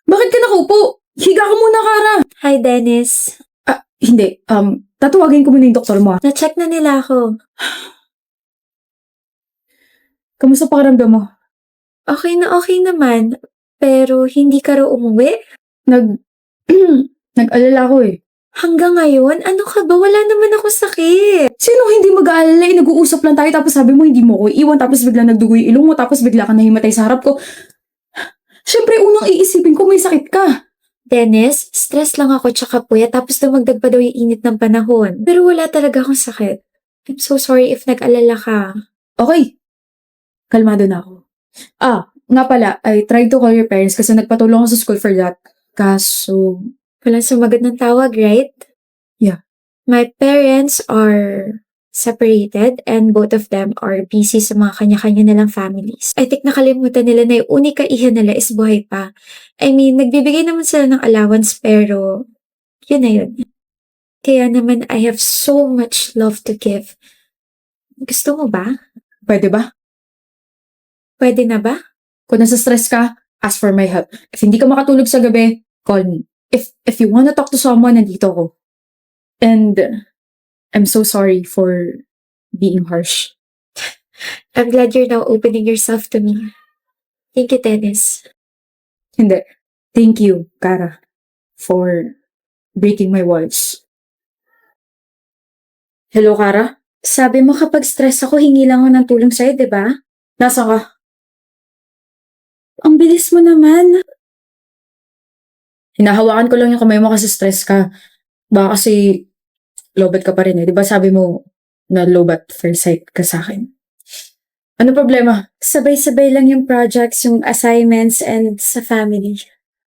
Bakit ka nakaupo? Higa ka muna, Kara. Hi, Dennis. Hindi. Tatawagin ko muna yung doktor mo. Na-check na nila ako. Kamusta pakiramdam mo? Okay na okay naman. Pero hindi ka raw umuwi? Nag-alala ko eh. Hanggang ngayon? Ano ka ba? Wala naman ako sakit. Sino hindi mag-aalala eh? Nag-uusap lang tayo tapos sabi mo hindi mo ko iiwan tapos bigla nagdugo yung ilong mo tapos bigla ka nahimatay sa harap ko. Siyempre, unang iisipin ko may sakit ka. Dennis, stress lang ako tsaka puya tapos dumagdag pa daw yung init ng panahon. Pero wala talaga akong sakit. I'm so sorry if nag-alala ka. Okay. Kalmado na ako. Nga pala, I tried to call your parents kasi nagpatulong ako sa school for that. Kaso, Walang sumagot ng tawag, right? Yeah. My parents are separated and both of them are busy sa mga kanya-kanya nilang families. I think nakalimutan nila na yung unika iha nila is buhay pa. I mean, nagbibigay naman sila ng allowance pero yun na yun. Kaya naman I have so much love to give. Gusto mo ba? pwede ba? Pwede na ba? Kung nasa stress ka, ask for my help. If hindi ka makatulog sa gabi, call me. If you wanna talk to someone, nandito ko. And I'm so sorry for being harsh. I'm glad you're now opening yourself to me. Thank you, Dennis. Hindi. Thank you, Kara, for breaking my walls. Hello, Kara? Sabi mo kapag stress ako, hingi lang ako ng tulong sa'yo, di ba? Nasa ka? Ang bilis mo naman. Hinahawakan ko lang yung kamay mo kasi stress ka. Baka kasi lobat ka pa rin eh. Di ba sabi mo na lobat first sight ka sa akin? Ano problema? Sabay-sabay lang yung projects, yung assignments, and sa family.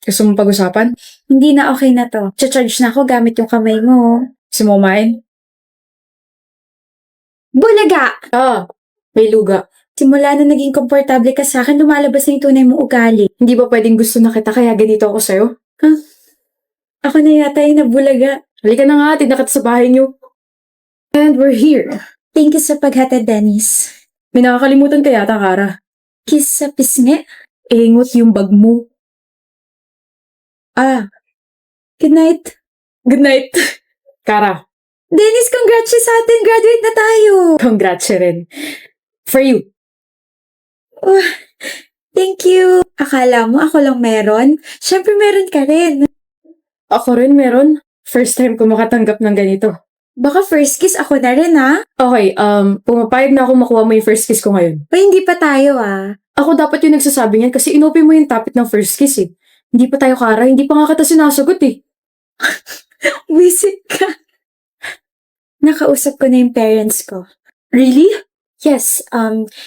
Gusto mo pag-usapan? Hindi na okay na to. Charge na ako gamit yung kamay mo. Gusto mo kumain? Bulaga! May luga. Simula na naging komportable ka sa akin, lumalabas na yung tunay mong ugali. Hindi ba pwedeng gusto na kita kaya ganito ako sa'yo? Ako na yata yung nabulaga. Halika na nga, tinda kita sa bahay niyo. And we're here. Thank you sa paghatid, Dennis. May nakakalimutan ka yata, Kara. Kiss sa pisngi. Ingot yung bag mo. Good night. Good night. Kara, Dennis, congrats sa atin. Graduate na tayo. congrats rin. For you. Thank you. Akala mo ako lang meron? Siyempre meron ka rin. Ako rin meron. First time ko makatanggap ng ganito. Baka first kiss ako na rin, ha? Okay, pumapayag na ako makuha mo yung first kiss ko ngayon. O hindi pa tayo, ah. Ako dapat yung nagsasabi niyan kasi inopen mo yung topic ng first kiss eh. Hindi pa tayo, Kara. Hindi pa nga kita sinasagot eh. Visit ka. Nakausap ko na yung parents ko. Really? Yes,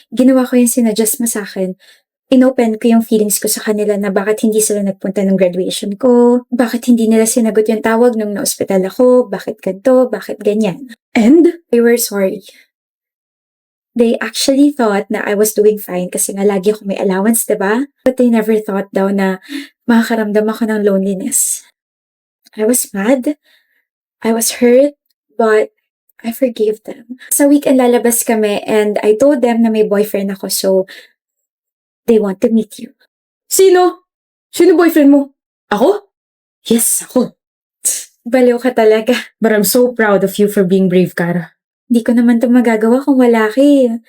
ginawa ko yung sinadjust mo sa akin. Inopen ko yung feelings ko sa kanila na bakit hindi sila nagpunta ng graduation ko, bakit hindi nila sinagot yung tawag nung na-hospital ako, bakit ganito, bakit ganyan. And? They were sorry. They actually thought na I was doing fine kasi nga lagi ako may allowance, diba? But they never thought daw na makakaramdam ako ng loneliness. I was mad. I was hurt. But I forgave them. Sa weekend lalabas kami and I told them na may boyfriend ako so they want to meet you. Sino? Sino boyfriend mo? Ako? Yes, ako. Baliw ka talaga. But I'm so proud of you for being brave, Kara. Di ko naman ito magagawa kung wala ka eh.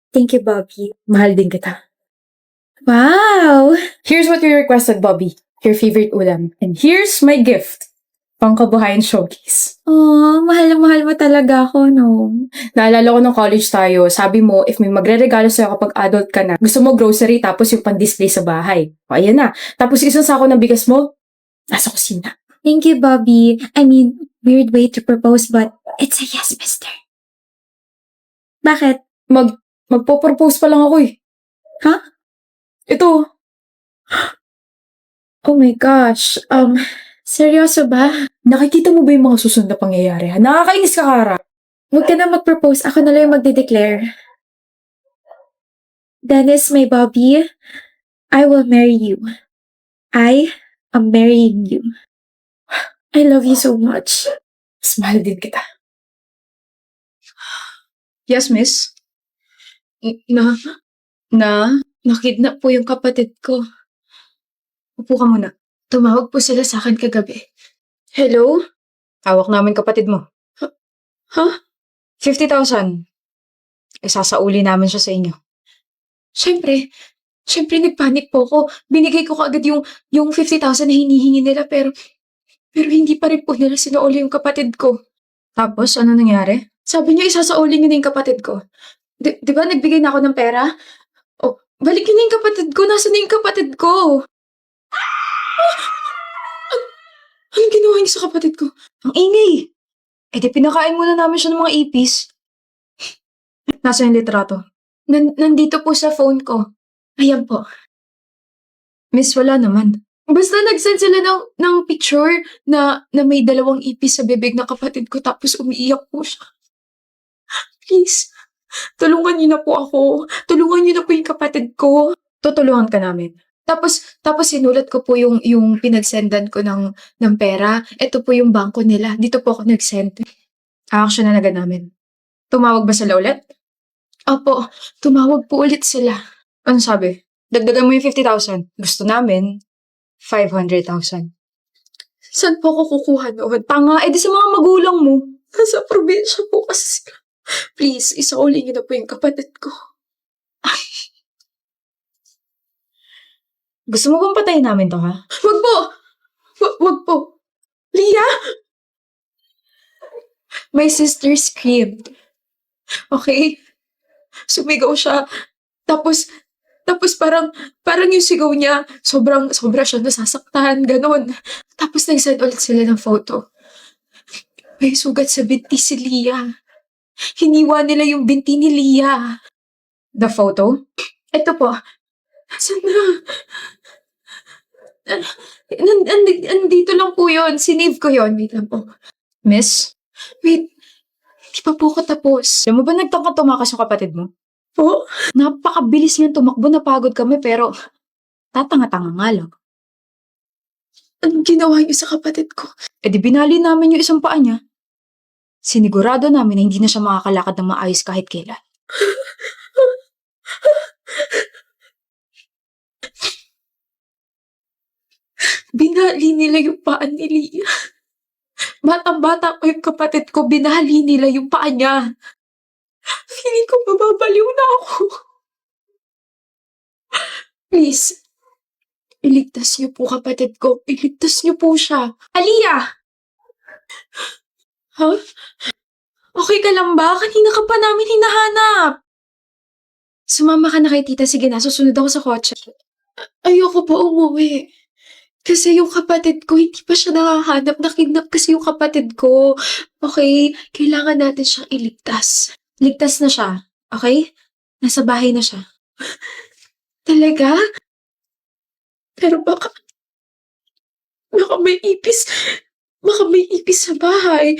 Thank you, Bobby. Mahal din kita. Wow! Here's what you requested, Bobby. Your favorite ulam. And here's my gift. Pangkabuhayan showcase. Oh, mahal na mahal mo talaga ako, no? Naalala ko nung college tayo, sabi mo, if may magre-regalo sa'yo kapag adult ka na, gusto mo grocery tapos yung pan-display sa bahay. O, ayan na. Tapos isang sako ng bigas mo, nasa kusina. Thank you, Bobby. I mean, weird way to propose but it's a yes, mister. Bakit? Magpo-propose pa lang ako eh. Ha? Ito. Oh my gosh. Seryoso ba? Nakikita mo ba yung mga susunod na pangyayari? Ha? Nakakainis ka, Kara. Huwag ka na mag-propose. Ako na lang yung magde-declare. Dennis, my Bobby, I will marry you. I am marrying you. I love you so much. Mas mahal din kita. Yes, miss? Nakidnap po yung kapatid ko. Upo ka muna. Tumawag po sila sa akin kagabi. Hello? Hawak namin kapatid mo. Ha? 50,000. Isasauli namin siya sa inyo. Siyempre nagpanik po ako. Binigay ko kaagad yung 50,000 na hinihingi nila pero hindi pa rin po nila sinauli yung kapatid ko. Tapos, ano nangyari? Sabi niya isasauli niyo na yung kapatid ko. Di ba nagbigay na ako ng pera? Oh, balikin niyo yung kapatid ko. Nasaan na yung kapatid ko? Anong ginawa niyo sa kapatid ko? Ang ingay! Eh di pinakain muna namin siya ng mga ipis. Nasa yung litrato? Nandito po sa phone ko. Ayan po. Miss, wala naman. Basta nag-send sila ng picture na may 2 ipis sa bibig ng kapatid ko tapos umiiyak po siya. Please, tulungan niyo na po ako. Tulungan niyo na po yung kapatid ko. Tutulungan ka namin. Tapos sinulat ko po yung pinagsendan ko ng pera. Ito po yung bangko nila. Dito po ako nag-send. Action na agad namin. Tumawag ba sila ulit? Opo, tumawag po ulit sila. Ano sabi? Dagdagan mo yung 50,000. Gusto namin, 500,000. Saan po ako kukuha noon? Tanga, edi sa mga magulang mo. Nasa probinsya po kasi sila. Please, isauli niyo na po yung kapatid ko. Gusto mo bang patayin namin to, ha? Wag po! Wag po! Leah! My sister screamed. Okay? Sumigaw siya. Tapos parang yung sigaw niya, sobra siya nasasaktan, ganon. Tapos nag-send ulit sila ng photo. May sugat sa binti si Leah. Hiniwa nila yung binti ni Leah. The photo? Ito po. Nasaan na? Andito lang po yun. Sinave ko yun. Wait lang po. Miss, Wait. Hindi pa po ako tapos. alam mo ba nagtangka tumakas yung kapatid mo? Po? Napakabilis niyan tumakbo, napagod kami, pero tatanga-tanga nga lang. Anong ginawa niyo sa kapatid ko? Eh di binali namin yung isang paa niya. Sinigurado namin na hindi na siya makakalakad ng maayos kahit kailan. Binali nila yung paa ni Leah. Batang-bata ko yung kapatid ko, binali nila yung paa niya. Feeling ko mababaliw na ako. Please, iligtas niyo po kapatid ko. Iligtas niyo po siya. Aliyah! Ha? Okay ka lang ba? Kanina ka pa namin hinahanap. Sumama ka na kay tita. Sige na, susunod ako sa kotse. Ayoko pa umuwi. Kasi yung kapatid ko, hindi pa siya nakahanap. Nakidnap kasi yung kapatid ko. Okay? Kailangan natin siyang iligtas. Ligtas na siya, okay? Nasa bahay na siya. Talaga? Pero baka may ipis. Baka may ipis sa bahay.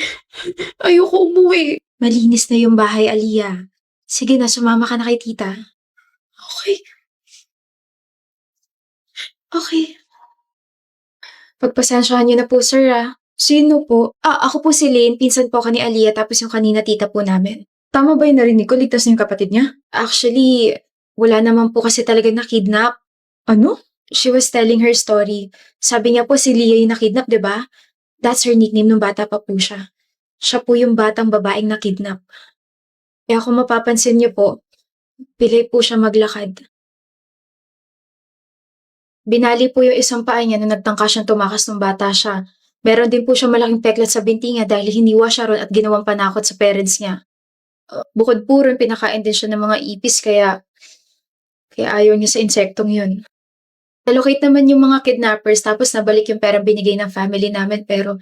Ayoko umuwi. Malinis na yung bahay, Aliyah. Sige na, sumama ka na kay tita. Okay. Okay. Pagpasensyahan niyo na po, sir, ah. Sino po? Ako po si Lynn, pinsan po ka ni Aliyah, tapos yung kanina tita po namin. Tama ba yung narinig ko? Ligtas na yung kapatid niya? Actually, wala naman po kasi talaga nakidnap. Ano? She was telling her story. Sabi niya po si Leah yung nakidnap, di ba? That's her nickname nung bata pa po siya. Siya po yung batang babaeng nakidnap. Kaya kung mapapansin niyo po, pilay po siya maglakad. Binali po yung isang paa niya nung nagtangka siyang tumakas nung bata siya. Meron din po siya malaking peklat sa binti niya dahil hiniwa siya ron at ginawang panakot sa parents niya. Bukod po ron, pinakain din siya ng mga ipis kaya ayaw niya sa insektong yun. Nalocate naman yung mga kidnappers tapos nabalik yung perang binigay ng family namin pero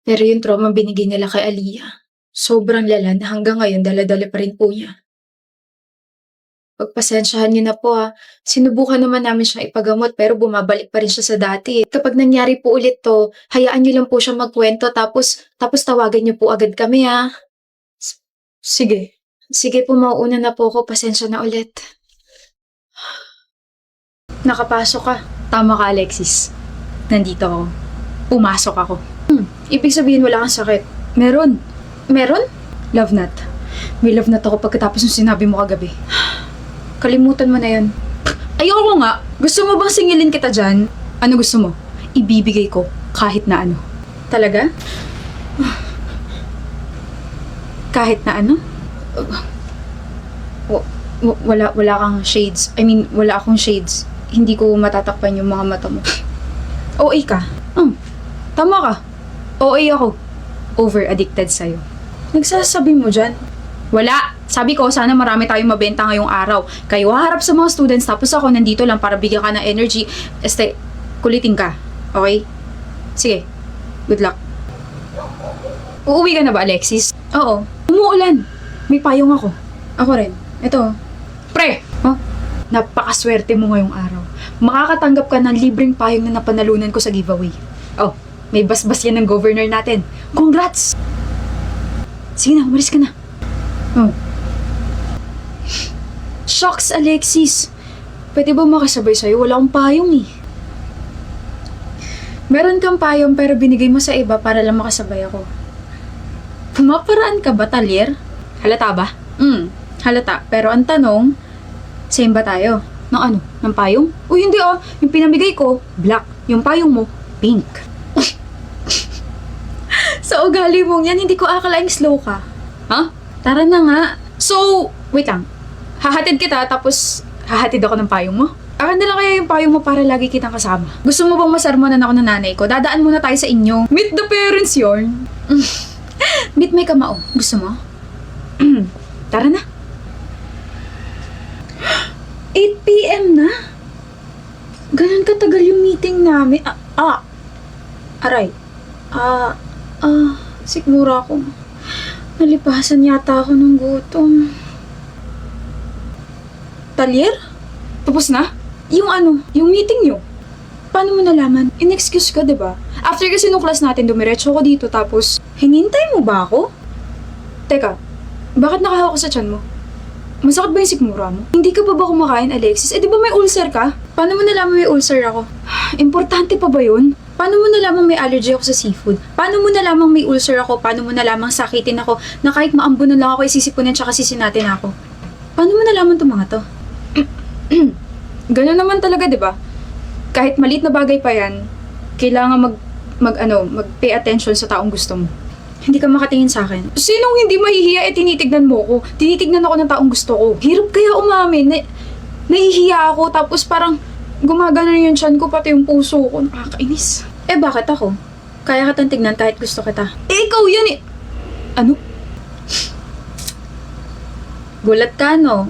yung trauma binigay nila kay Aliyah. Sobrang lala na hanggang ngayon dala-dala pa rin po niya. Pagpasensyahan niyo na po ha. Sinubukan naman namin siyang ipagamot pero bumabalik pa rin siya sa dati. Kapag nangyari po ulit to, hayaan niyo lang po siya magkwento tapos tawagan niyo po agad kami ha. Sige. Sige po, mauuna na po ako. Pasensya na ulit. Nakapasok ka. Tama ka, Alexis. Nandito ako. Pumasok ako. Ibig sabihin wala kang sakit. Meron. Meron? Love nut. May love nut ako pagkatapos ng sinabi mo kagabi. Kalimutan mo na yun. Ayoko nga. Gusto mo bang singilin kita dyan? Ano gusto mo? ibibigay ko kahit na ano. Talaga? Kahit na ano? Wala kang shades. I mean, wala akong shades. Hindi ko matatakpan yung mga mata mo. OA ka. Tama ka. OA ako. Over-addicted sa'yo. Nagsasabi mo dyan? Wala. Sabi ko, sana marami tayong mabenta ngayong araw. Kayo haharap sa mga students, tapos ako nandito lang para bigyan ka ng energy. Kulitin ka. Okay? Sige. Good luck. Uuwi ka na ba, Alexis? Oo. Umuulan. May payong ako. Ako rin. Ito. Pre! Huh? Napakaswerte mo ngayong araw. Makakatanggap ka ng libreng payong na napanalunan ko sa giveaway. Oh, may basbas yan ng governor natin. Congrats! Sige na, umalis ka na. Oh. Shucks, Alexis. Pwede ba makasabay sa'yo? Wala akong payong eh. Meron kang payong pero binigay mo sa iba para lang makasabay ako. Pumaparaan ka ba, Talyer? Halata ba? Halata. Pero ang tanong, same ba tayo? Ng ano? Ng payong? Uy, hindi oh. Yung pinamigay ko, black. Yung payong mo, pink. Sa ugali mong yan, hindi ko akalaing slow ka. Ha? Tara na nga. So, wait lang. Hahatid kita, tapos hahatid ako ng payong mo? Akin na lang kaya yung payong mo para lagi kitang kasama. Gusto mo bang masarmonan ako ng nanay ko? Dadaan muna tayo sa inyo. Meet the parents yarn. Meet may kamao. Gusto mo? Tara na. 8 p.m. na? Ganun katagal yung meeting namin. Aray. Sigmura ako. Nalipasan yata ako ng gutom. Talyer? Tapos na? Yung meeting nyo. Paano mo nalaman? In-excuse ka, diba? After kasi nung class natin, dumiretso ko dito, tapos, hinintay mo ba ako? Teka, bakit nakahawak ka sa tiyan mo? Masakit ba yung sikmura mo? Hindi ka pa ba kumakain, Alexis? Di ba may ulcer ka? Paano mo nalaman may ulcer ako? Importante pa ba yun? Paano mo nalaman may allergy ako sa seafood? Paano mo nalaman may ulcer ako? Paano mo nalaman sakitin ako na kahit maambunan lang ako isisipunin tsaka sisinatin ako? Paano mo nalaman itong mga to? Ganun naman talaga, di ba? Kahit maliit na bagay pa yan, kailangan mag-pay attention sa taong gusto mo. Hindi ka makatingin sa akin. Sinong hindi mahihiya tinitignan mo ko? Tinitignan ako ng taong gusto ko. Hirap kaya umamin. Nahihiya ako, tapos parang gumagana yung tiyan ko, pati yung puso ko. Nakakainis. Bakit ako? Kaya ka tang tignan kahit gusto kita. Ikaw yan eh! Ano? Gulat ka, no?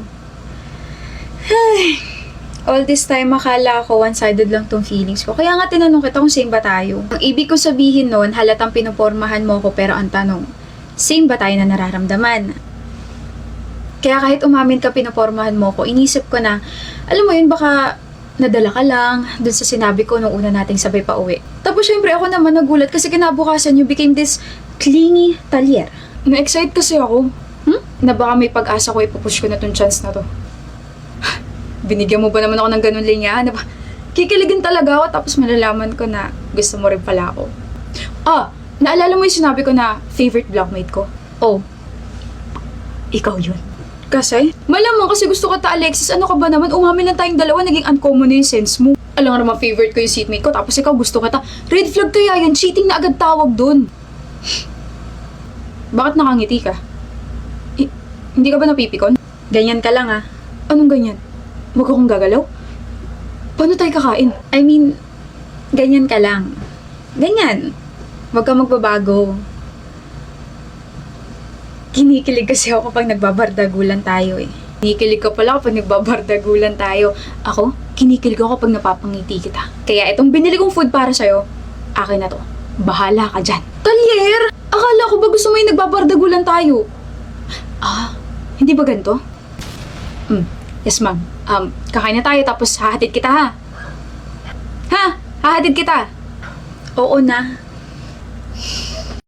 Ay, all this time, akala ko one-sided lang tong feelings ko. Kaya nga tinanong kita kung same ba tayo. Ang ibig ko sabihin nun, halatang pinupormahan mo ko, pero ang tanong, same ba tayo na nararamdaman? Kaya kahit umamin ka pinupormahan mo ko, inisip ko na, alam mo yun, baka nadala ka lang dun sa sinabi ko nung una nating sabay pa uwi. Tapos syempre ako naman nagulat kasi kinabukasan you became this clingy Talyer. Na-excite kasi ako. Na baka may pag-asa ko ipupush ko na tong chance na to. Binigyan mo ba naman ako ng ganun linya? Na ba? Kikiligin talaga ako tapos malalaman ko na gusto mo rin pala ako. Naalala mo yung sinabi ko na favorite blockmate ko? Oh, ikaw yun. Kasi? Malamang kasi gusto ka ta, Alexis. Ano ka ba naman? Umamin lang tayong dalawa, naging uncommon na yung sense mo. Alam nga naman favorite ko yung seatmate ko, tapos ikaw gusto ka ta. Red flag kaya yan, cheating na agad tawag dun. Bakit nakangiti ka? Hindi ka ba napipikon? Ganyan ka lang ah. Anong ganyan? Huwag akong gagalaw? Paano tayo kakain? I mean, ganyan ka lang. Ganyan. Huwag kang magbabago. Kinikilig kasi ako kapag nagbabardagulan tayo eh. Kinikilig ka pala kapag nagbabardagulan tayo. Ako, kinikilig ako kapag napapangiti kita. Kaya itong binili kong food para sa'yo, akin na to. Bahala ka dyan. Talyer! Akala ko ba gusto mo yung nagbabardagulan tayo? Hindi ba ganito? Yes, ma'am. Kakain na tayo tapos hahatid kita ha? Ha? Hahatid kita? Oo na.